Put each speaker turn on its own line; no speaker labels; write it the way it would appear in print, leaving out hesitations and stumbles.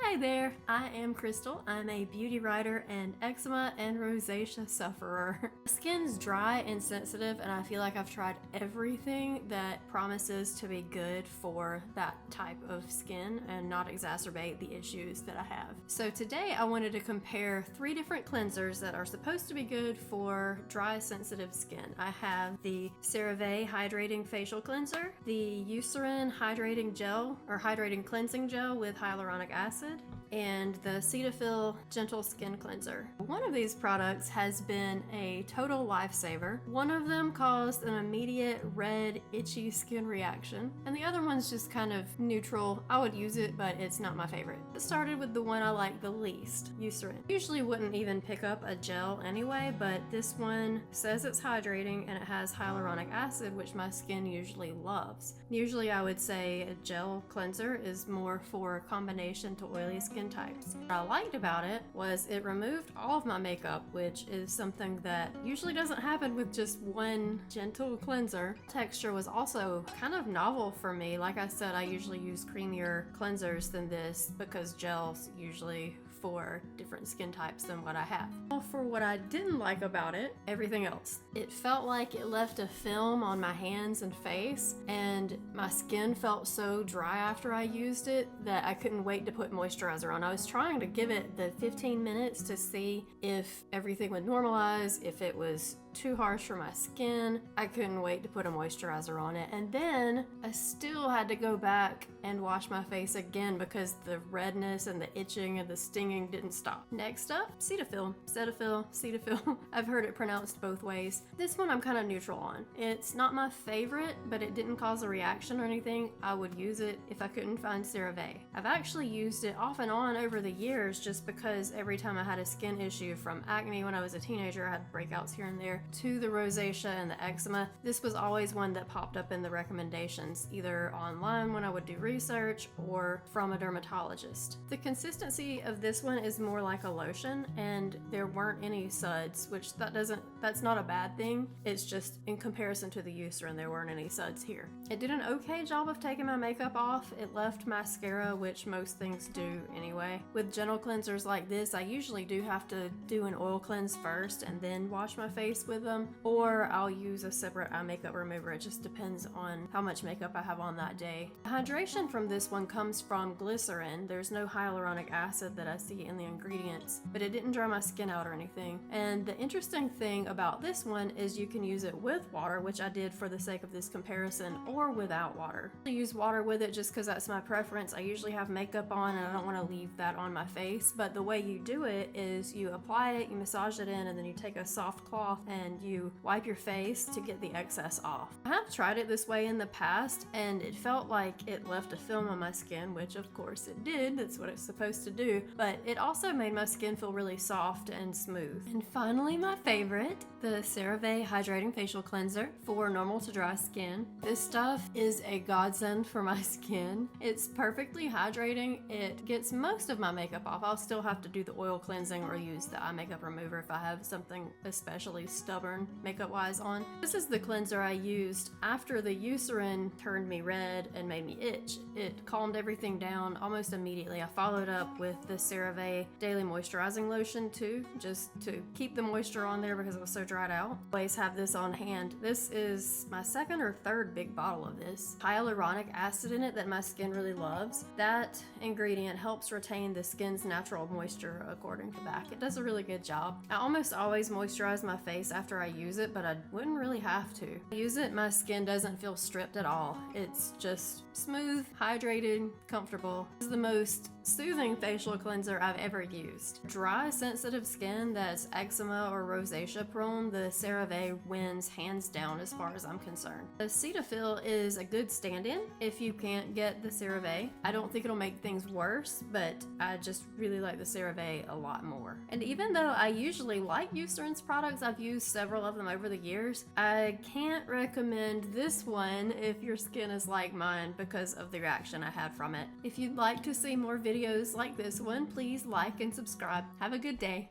Hi there, I am Crystal. I'm a beauty writer and eczema and rosacea sufferer. My skin's dry and sensitive, and I feel like I've tried everything that promises to be good for that type of skin and not exacerbate the issues that I have. So today I wanted to compare 3 different cleansers that are supposed to be good for dry, sensitive skin. I have the CeraVe Hydrating Facial Cleanser, the Eucerin Hydrating Gel or Hydrating Cleansing Gel with hyaluronic acid, and the Cetaphil Gentle Skin Cleanser. One of these products has been a total lifesaver. One of them caused an immediate red, itchy skin reaction, and the other one's just kind of neutral. I would use it, but it's not my favorite. It started with the one I like the least, Eucerin. Usually wouldn't even pick up a gel anyway, but this one says it's hydrating and it has hyaluronic acid, which my skin usually loves. Usually I would say a gel cleanser is more for a combination to oily skin types. What I liked about it was it removed all of my makeup, which is something that usually doesn't happen with just one gentle cleanser. Texture was also kind of novel for me. Like I said, I usually use creamier cleansers than this because gels usually for different skin types than what I have. Well, for what I didn't like about it, everything else. It felt like it left a film on my hands and face, and my skin felt so dry after I used it that I couldn't wait to put moisturizer on. I was trying to give it the 15 minutes to see if everything would normalize, if it was too harsh for my skin. I couldn't wait to put a moisturizer on it, and then I still had to go back and wash my face again because the redness and the itching and the stinging didn't stop. Next up, Cetaphil. Cetaphil. I've heard it pronounced both ways. This one I'm kind of neutral on. It's not my favorite, but it didn't cause a reaction or anything. I would use it if I couldn't find CeraVe. I've actually used it off and on over the years just because every time I had a skin issue, from acne when I was a teenager, I had breakouts here and there, to the rosacea and the eczema, this was always one that popped up in the recommendations, either online when I would do research or from a dermatologist. The consistency of this one is more like a lotion, and there weren't any suds, which that's not a bad thing. It's just in comparison to the Eucerin, there weren't any suds here. It did an okay job of taking my makeup off. It left mascara, which most things do anyway. With gentle cleansers like this, I usually do have to do an oil cleanse first and then wash my face with them, or I'll use a separate eye makeup remover. It just depends on how much makeup I have on that day. The hydration from this one comes from glycerin. There's no hyaluronic acid that I see in the ingredients, but it didn't dry my skin out or anything. And the interesting thing about this one is you can use it with water, which I did for the sake of this comparison, or without water. I use water with it just because that's my preference. I usually have makeup on and I don't want to leave that on my face, but the way you do it is you apply it, you massage it in, and then you take a soft cloth and you wipe your face to get the excess off. I have tried it this way in the past, and it felt like it left a film on my skin, which of course it did. That's what it's supposed to do, but it also made my skin feel really soft and smooth. And finally, my favorite, the CeraVe Hydrating Facial Cleanser for normal to dry skin. This stuff is a godsend for my skin. It's perfectly hydrating. It gets most of my makeup off. I'll still have to do the oil cleansing or use the eye makeup remover if I have something especially stubborn makeup wise on. This is the cleanser I used after the Eucerin turned me red and made me itch. It calmed everything down almost immediately. I followed up with the CeraVe Daily Moisturizing Lotion too, just to keep the moisture on there because it was so dried out. Always have this on hand. This is my 2nd or 3rd big bottle of this. Hyaluronic acid in it that my skin really loves. That ingredient helps retain the skin's natural moisture according to back. It does a really good job. I almost always moisturize my face after I use it, but I wouldn't really have to. I use it, my skin doesn't feel stripped at all. It's just smooth, hydrated, comfortable. It's the most soothing facial cleanser I've ever used. Dry, sensitive skin that's eczema or rosacea prone, the CeraVe wins hands down as far as I'm concerned. The Cetaphil is a good stand-in if you can't get the CeraVe. I don't think it'll make things worse, but I just really like the CeraVe a lot more. And even though I usually like Eucerin's products, I've used several of them over the years, I can't recommend this one if your skin is like mine because of the reaction I had from it. If you'd like to see more videos like this one, please like and subscribe. Have a good day.